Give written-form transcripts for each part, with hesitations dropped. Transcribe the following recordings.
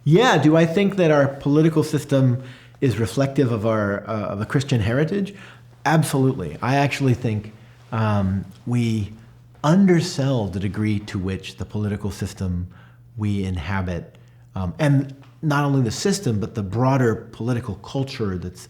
Yeah, do I think that our political system is reflective of of a Christian heritage? Absolutely. I actually think we undersell the degree to which the political system we inhabit, and not only the system, but the broader political culture that's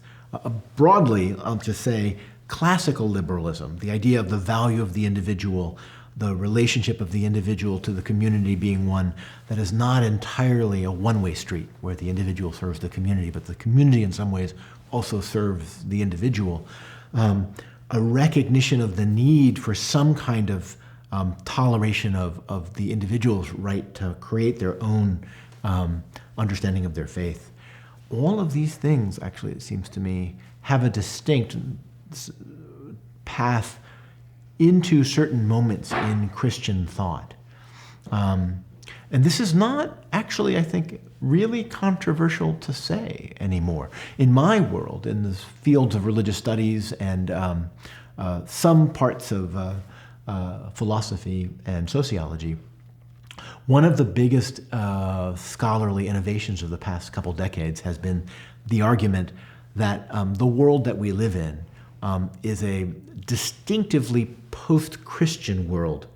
broadly, I'll just say, classical liberalism, the idea of the value of the individual, the relationship of the individual to the community being one that is not entirely a one-way street where the individual serves the community, but the community in some ways also serves the individual. A recognition of the need for some kind of toleration of the individual's right to create their own understanding of their faith. All of these things, actually, it seems to me, have a distinct path into certain moments in Christian thought. And this is not actually, I think, really controversial to say anymore. In my world, in the fields of religious studies and some parts of philosophy and sociology, one of the biggest scholarly innovations of the past couple decades has been the argument that the world that we live in is a distinctively post-Christian world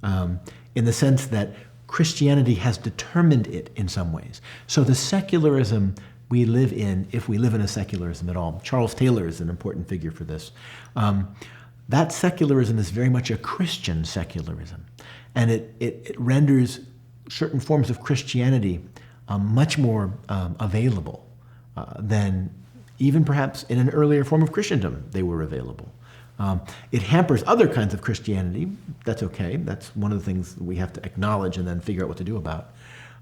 in the sense that Christianity has determined it in some ways. So the secularism we live in, if we live in a secularism at all, Charles Taylor is an important figure for this, that secularism is very much a Christian secularism. And it renders certain forms of Christianity much more available than even perhaps in an earlier form of Christendom they were available. It hampers other kinds of Christianity. That's okay. That's one of the things we have to acknowledge and then figure out what to do about.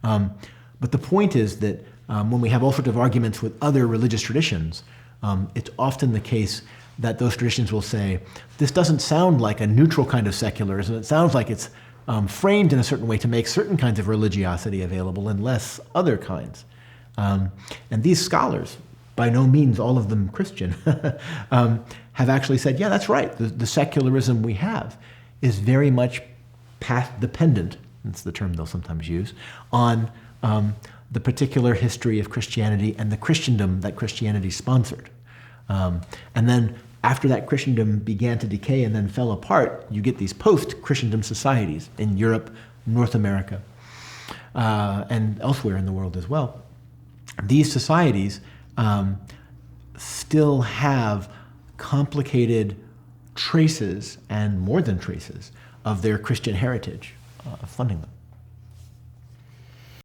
But the point is that when we have all sorts of arguments with other religious traditions, it's often the case that those traditions will say, this doesn't sound like a neutral kind of secularism. It sounds like it's framed in a certain way to make certain kinds of religiosity available and less other kinds. And these scholars, by no means all of them Christian, have actually said, yeah, that's right. The secularism we have is very much path-dependent, that's the term they'll sometimes use, on the particular history of Christianity and the Christendom that Christianity sponsored. And then after that Christendom began to decay and then fell apart, you get these post-Christendom societies in Europe, North America, and elsewhere in the world as well. These societies still have complicated traces, and more than traces, of their Christian heritage funding them.